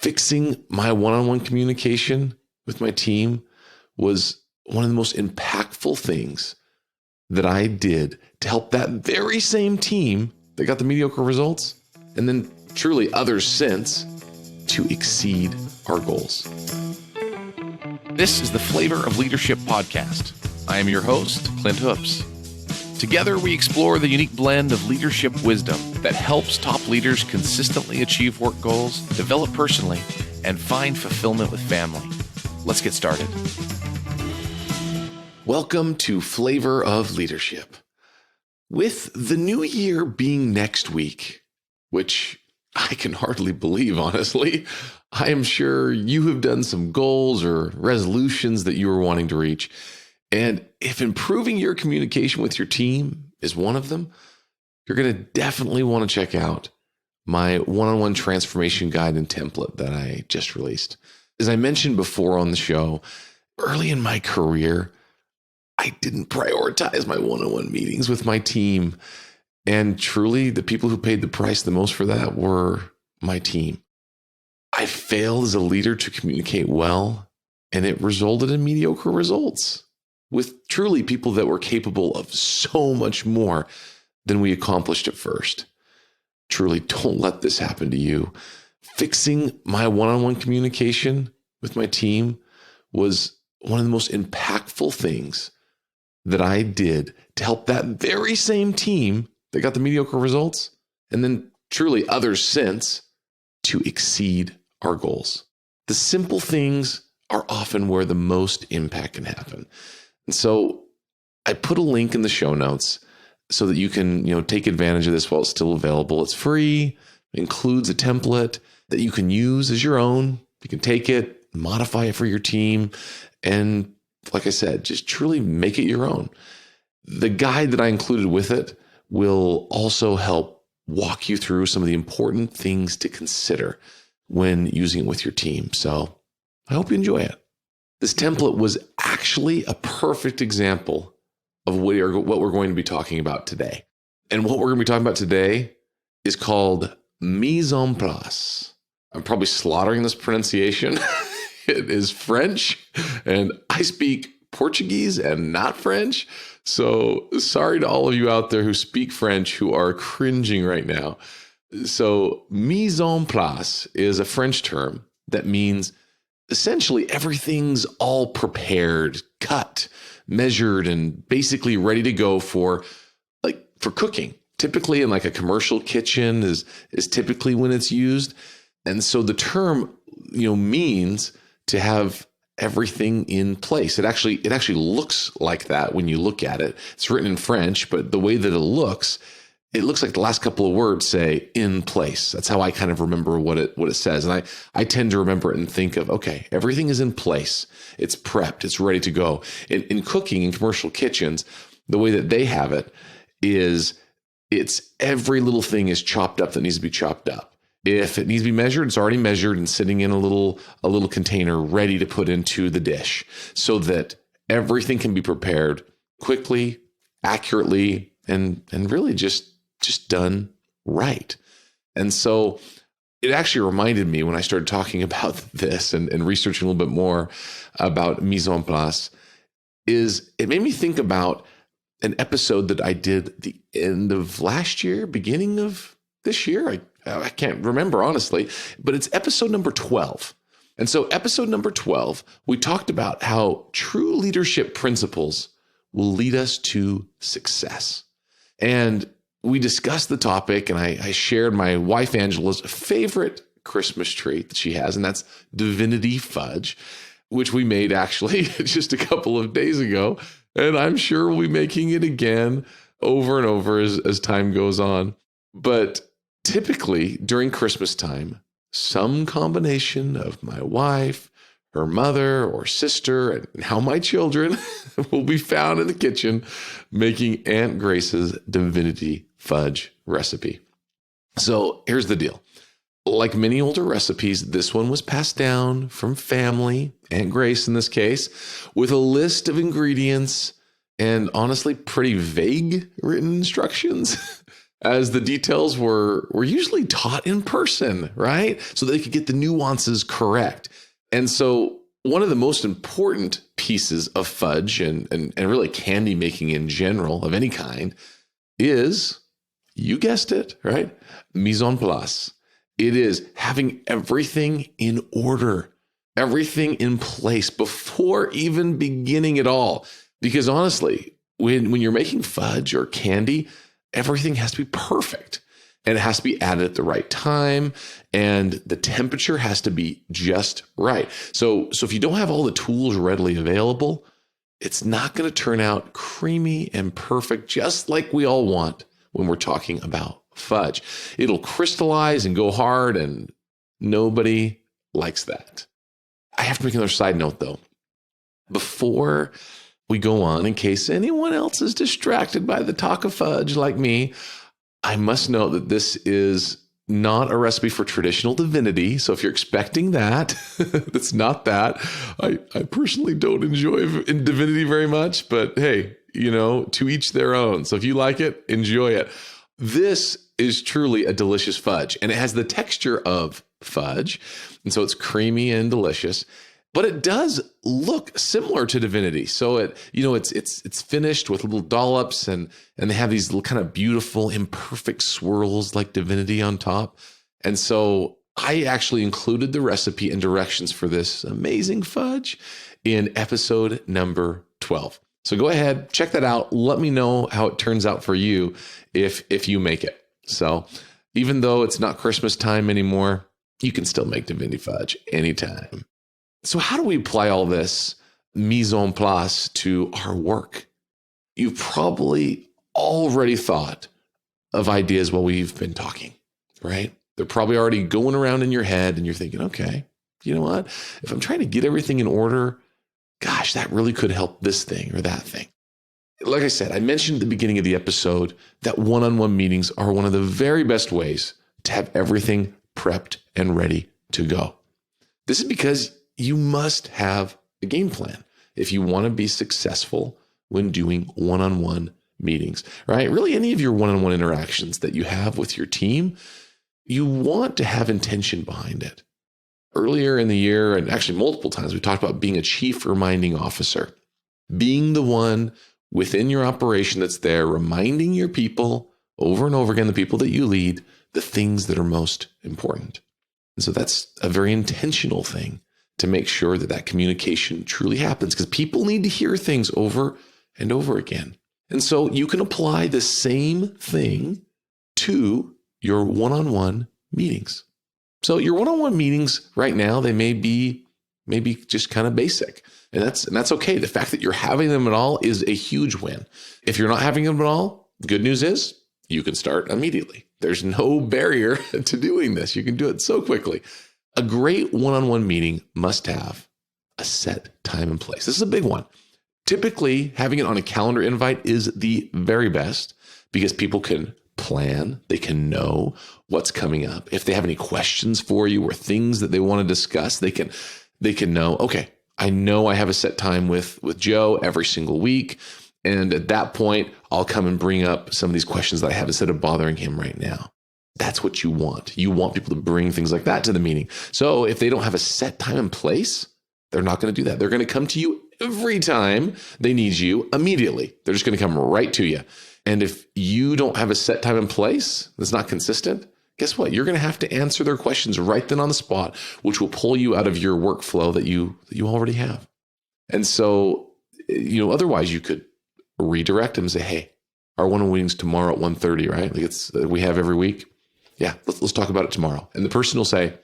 Fixing my one-on-one communication with my team was one of the most impactful things that I did to help that very same team that got the mediocre results, and then truly others since, to exceed our goals. This is the Flavor of Leadership podcast. I am your host, Clint Hoops. Together, we explore the unique blend of leadership wisdom that helps top leaders consistently achieve work goals, develop personally, and find fulfillment with family. Let's get started. Welcome to Flavor of Leadership. With the new year being next week, which I can hardly believe, honestly, I am sure you have done some goals or resolutions that you were wanting to reach. And if improving your communication with your team is one of them, you're going to definitely want to check out my one-on-one transformation guide and template that I just released. As I mentioned before on the show, early in my career, I didn't prioritize my one-on-one meetings with my team. And truly, the people who paid the price the most for that were my team. I failed as a leader to communicate well, and it resulted in mediocre results with truly people that were capable of so much more than we accomplished at first. Truly, don't let this happen to you. Fixing my one-on-one communication with my team was one of the most impactful things that I did to help that very same team that got the mediocre results, and then truly others since, to exceed our goals. The simple things are often where the most impact can happen. And so I put a link in the show notes so that you can, take advantage of this while it's still available. It's free, it includes a template that you can use as your own. You can take it, modify it for your team, and like I said, just truly make it your own. The guide that I included with it will also help walk you through some of the important things to consider when using it with your team. So I hope you enjoy it. This template was actually a perfect example of what we're going to be talking about today. And what we're going to be talking about today is called mise en place. I'm probably slaughtering this pronunciation. It is French, and I speak Portuguese and not French. So sorry to all of you out there who speak French who are cringing right now. So mise en place is a French term that means essentially everything's all prepared, cut, measured, and basically ready to go for cooking. Typically in like a commercial kitchen is typically when it's used. And so the term, means to have everything in place. It actually looks like that when you look at it. It's written in French, but the way that it looks like the last couple of words say in place. That's how I kind of remember what it says. And I tend to remember it and think of, okay, everything is in place. It's prepped. It's ready to go. In cooking in commercial kitchens, the way that they have it is it's every little thing is chopped up that needs to be chopped up. If it needs to be measured, it's already measured and sitting in a little container ready to put into the dish so that everything can be prepared quickly, accurately, and really just done right. And so it actually reminded me when I started talking about this and researching a little bit more about mise en place, is it made me think about an episode that I did the end of last year, beginning of this year. I can't remember, honestly, but it's episode number 12. And so episode number 12, we talked about how true leadership principles will lead us to success. And we discussed the topic, and I shared my wife Angela's favorite Christmas treat that she has, and that's Divinity Fudge, which we made actually just a couple of days ago. And I'm sure we'll be making it again over and over as time goes on. But typically during Christmas time, some combination of my wife, her mother or sister, and now my children will be found in the kitchen making Aunt Grace's Divinity Fudge recipe. So here's the deal. Like many older recipes, this one was passed down from family, Aunt Grace in this case, with a list of ingredients and honestly pretty vague written instructions. as the details were usually taught in person, right? So they could get the nuances correct. And so one of the most important pieces of fudge and really candy making in general of any kind is, you guessed it, right? Mise en place. It is having everything in order, everything in place before even beginning at all. Because honestly, when you're making fudge or candy, everything has to be perfect. And it has to be added at the right time. And the temperature has to be just right. So if you don't have all the tools readily available, it's not going to turn out creamy and perfect, just like we all want when we're talking about fudge. It'll crystallize and go hard, and nobody likes that. I have to make another side note, though. Before we go on, in case anyone else is distracted by the talk of fudge like me, I must note that this is not a recipe for traditional divinity. So if you're expecting that, it's not that. I personally don't enjoy divinity very much, but hey, to each their own. So if you like it, enjoy it. This is truly a delicious fudge, and it has the texture of fudge. And so it's creamy and delicious. But it does look similar to Divinity. So it's finished with little dollops, and they have these little kind of beautiful imperfect swirls like Divinity on top. And so I actually included the recipe and directions for this amazing fudge in episode number 12. So go ahead, check that out. Let me know how it turns out for you if you make it. So even though it's not Christmas time anymore, you can still make Divinity fudge anytime. So how do we apply all this mise en place to our work? You've probably already thought of ideas while we've been talking, right? They're probably already going around in your head, and you're thinking, okay, you know what? If I'm trying to get everything in order, gosh, that really could help this thing or that thing. Like I said, I mentioned at the beginning of the episode that one-on-one meetings are one of the very best ways to have everything prepped and ready to go. This is because you must have a game plan if you want to be successful when doing one-on-one meetings, right? Really, any of your one-on-one interactions that you have with your team, you want to have intention behind it. Earlier in the year, and actually multiple times, we talked about being a chief reminding officer, being the one within your operation that's there, reminding your people over and over again, the people that you lead, the things that are most important. And so that's a very intentional thing to make sure that communication truly happens, because people need to hear things over and over again. And so you can apply the same thing to your one-on-one meetings. So your one-on-one meetings right now, they may be just kind of basic, and that's okay. The fact that you're having them at all is a huge win. If you're not having them at all, the good news is you can start immediately. There's no barrier to doing this. You can do it so quickly. A great one-on-one meeting must have a set time and place. This is a big one. Typically, having it on a calendar invite is the very best, because people can plan, they can know what's coming up. If they have any questions for you or things that they want to discuss, they can know, okay, I know I have a set time with Joe every single week. And at that point, I'll come and bring up some of these questions that I have instead of bothering him right now. That's what you want. You want people to bring things like that to the meeting. So if they don't have a set time and place, they're not going to do that. They're going to come to you every time they need you immediately. They're just going to come right to you. And if you don't have a set time and place that's not consistent, guess what? You're going to have to answer their questions right then on the spot, which will pull you out of your workflow that you already have. And so, otherwise you could redirect them and say, hey, our one-on-one meeting's tomorrow at 1:30, right? Like it's we have every week. Yeah, let's talk about it tomorrow. And the person will say,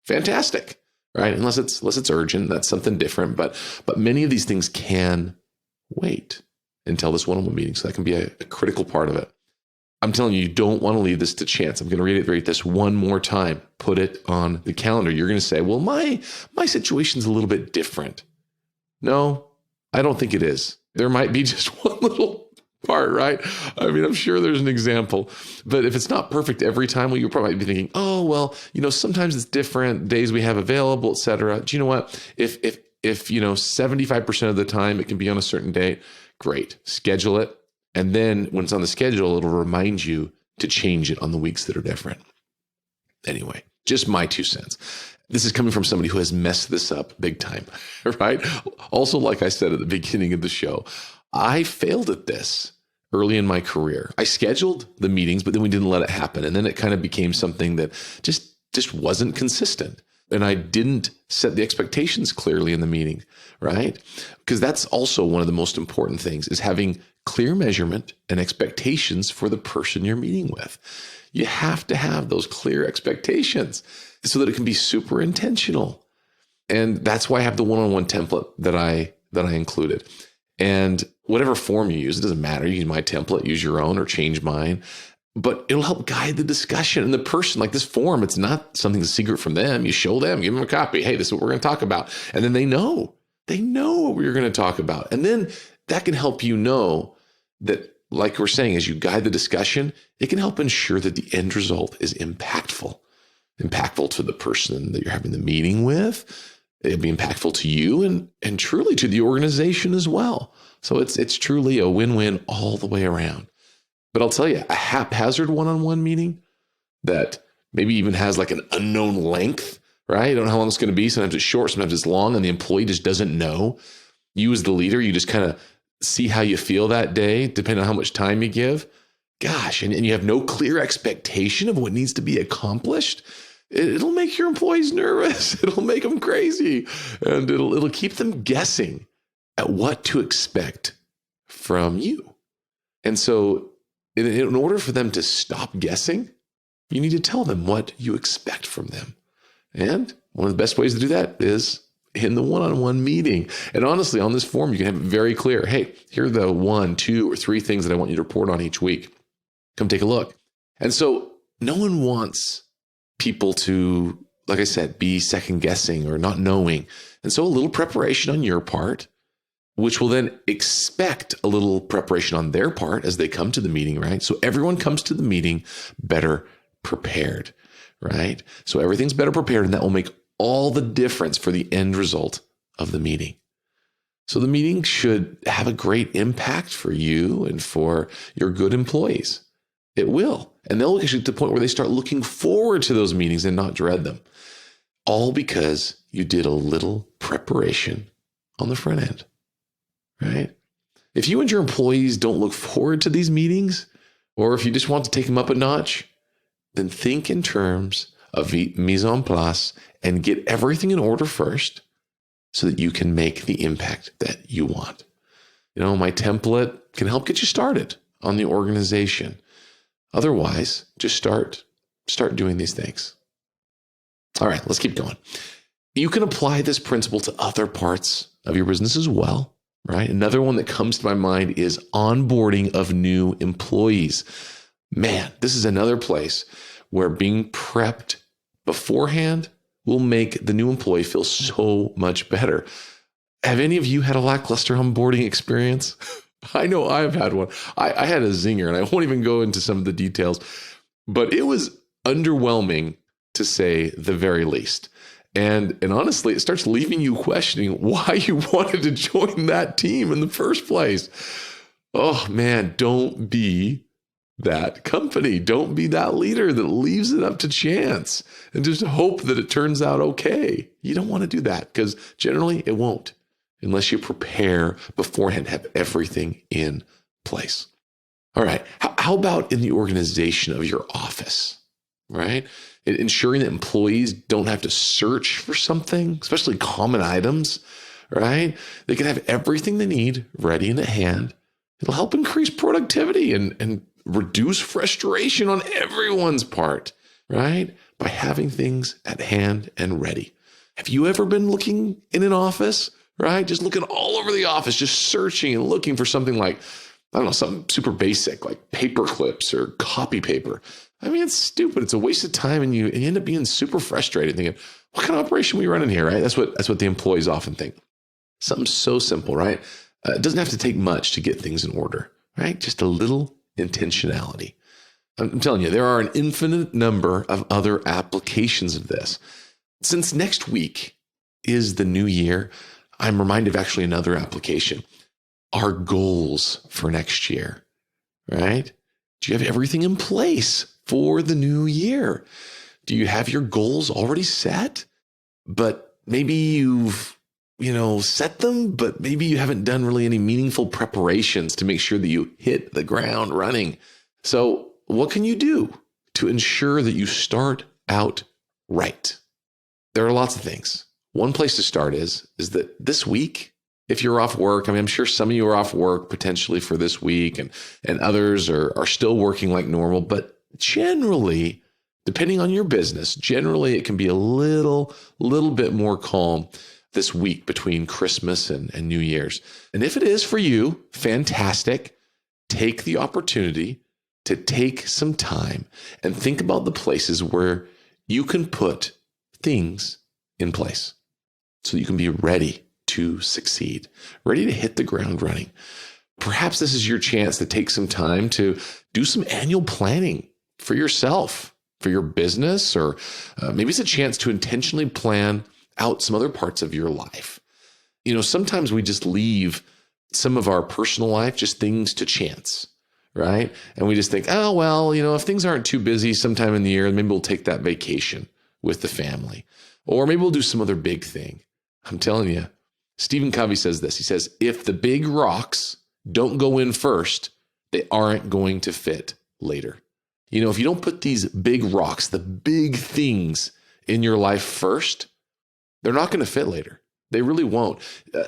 fantastic, right? Unless it's urgent, that's something different. But many of these things can wait until this one-on-one meeting. So that can be a critical part of it. I'm telling you, you don't want to leave this to chance. I'm going to reiterate this one more time. Put it on the calendar. You're going to say, well, my situation's a little bit different. No, I don't think it is. There might be just one little part, right? I mean, I'm sure there's an example, but if it's not perfect every time, well, you'll probably be thinking, oh, well, sometimes it's different days we have available, et cetera. Do you know what? If 75% of the time it can be on a certain date, great. Schedule it. And then when it's on the schedule, it'll remind you to change it on the weeks that are different. Anyway, just my 2 cents. This is coming from somebody who has messed this up big time, right? Also, like I said at the beginning of the show, I failed at this early in my career. I scheduled the meetings, but then we didn't let it happen. And then it kind of became something that just wasn't consistent. And I didn't set the expectations clearly in the meeting, right? Because that's also one of the most important things, is having clear measurement and expectations for the person you're meeting with. You have to have those clear expectations so that it can be super intentional. And that's why I have the one-on-one template that I included. And whatever form you use, it doesn't matter. You use my template, use your own, or change mine. But it'll help guide the discussion. And the person, like this form, it's not something that's secret from them. You show them, give them a copy. Hey, this is what we're going to talk about. And then they know what we're going to talk about. And then that can help you know that, like we're saying, as you guide the discussion, it can help ensure that the end result is impactful to the person that you're having the meeting with. It'll be impactful to you and truly to the organization as well. So it's truly a win-win all the way around. But I'll tell you, a haphazard one-on-one meeting that maybe even has like an unknown length, right? You don't know how long it's going to be. Sometimes it's short, sometimes it's long, and the employee just doesn't know. You as the leader, you just kind of see how you feel that day, depending on how much time you give. Gosh, and you have no clear expectation of what needs to be accomplished. It'll make your employees nervous. It'll make them crazy. And it'll keep them guessing at what to expect from you. And so in order for them to stop guessing, you need to tell them what you expect from them. And one of the best ways to do that is in the one-on-one meeting. And honestly, on this form, you can have it very clear. Hey, here are the 1, 2, or 3 things that I want you to report on each week. Come take a look. And so no one wants people to, like I said, be second guessing or not knowing. And so a little preparation on your part, which will then expect a little preparation on their part as they come to the meeting, right? So everyone comes to the meeting better prepared, right? So everything's better prepared, and that will make all the difference for the end result of the meeting. So the meeting should have a great impact for you and for your good employees. It will. And they'll get to the point where they start looking forward to those meetings and not dread them. All because you did a little preparation on the front end, right? If you and your employees don't look forward to these meetings, or if you just want to take them up a notch, then think in terms of mise en place and get everything in order first so that you can make the impact that you want. You know, my template can help get you started on the organization. Otherwise, just start doing these things. All right, let's keep going. You can apply this principle to other parts of your business as well, right? Another one that comes to my mind is onboarding of new employees. Man, this is another place where being prepped beforehand will make the new employee feel so much better. Have any of you had a lackluster onboarding experience? I know I've had one. I had a zinger, and I won't even go into some of the details, but it was underwhelming to say the very least. And honestly, it starts leaving you questioning why you wanted to join that team in the first place. Oh man, don't be that company. Don't be that leader that leaves it up to chance and just hope that it turns out okay. You don't want to do that, because generally it won't, unless you prepare beforehand, have everything in place. All right. How about in the organization of your office, right? Ensuring that employees don't have to search for something, especially common items, right? They can have everything they need ready and at hand. It'll help increase productivity and reduce frustration on everyone's part, right? By having things at hand and ready. Have you ever been looking in an office, right? Just looking all over the office, just searching and looking for something like, I don't know, something super basic like paper clips or copy paper. I mean, it's stupid. It's a waste of time, and you end up being super frustrated thinking, what kind of operation are we running here, right? That's what the employees often think. Something so simple, right? It doesn't have to take much to get things in order, right? Just a little intentionality. I'm telling you, there are an infinite number of other applications of this. Since next week is the new year, I'm reminded of actually another application. Our goals for next year, right? Do you have everything in place for the new year? Do you have your goals already set? But maybe you've, set them, but maybe you haven't done really any meaningful preparations to make sure that you hit the ground running. So what can you do to ensure that you start out right? There are lots of things. One place to start is that this week, if you're off work, I'm sure some of you are off work potentially for this week and others are still working like normal, but generally, depending on your business, generally it can be a little bit more calm this week between Christmas and New Year's. And if it is for you, fantastic. Take the opportunity to take some time and think about the places where you can put things in place so you can be ready to succeed, ready to hit the ground running. Perhaps this is your chance to take some time to do some annual planning for yourself, for your business, or maybe it's a chance to intentionally plan out some other parts of your life. Sometimes we just leave some of our personal life, just things to chance, right? And we just think, oh, well, if things aren't too busy sometime in the year, maybe we'll take that vacation with the family, or maybe we'll do some other big thing. I'm telling you, Stephen Covey says this. He says, if the big rocks don't go in first, they aren't going to fit later. If you don't put these big rocks, the big things in your life first, they're not going to fit later. They really won't.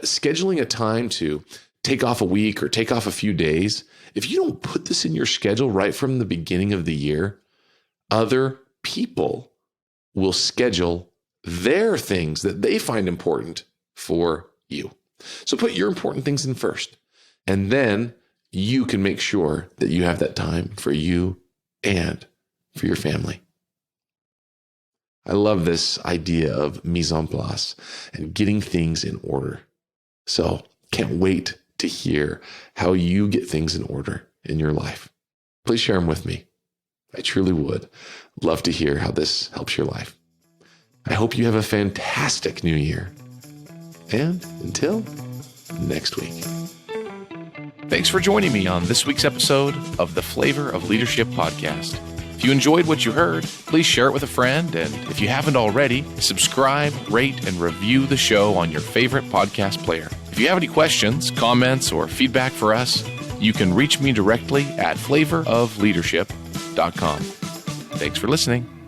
Scheduling a time to take off a week or take off a few days, if you don't put this in your schedule right from the beginning of the year, other people will schedule their things that they find important for you. So put your important things in first, and then you can make sure that you have that time for you and for your family. I love this idea of mise en place and getting things in order. So can't wait to hear how you get things in order in your life. Please share them with me. I truly would love to hear how this helps your life. I hope you have a fantastic new year. And until next week. Thanks for joining me on this week's episode of the Flavor of Leadership podcast. If you enjoyed what you heard, please share it with a friend. And if you haven't already, subscribe, rate, and review the show on your favorite podcast player. If you have any questions, comments, or feedback for us, you can reach me directly at flavorofleadership.com. Thanks for listening.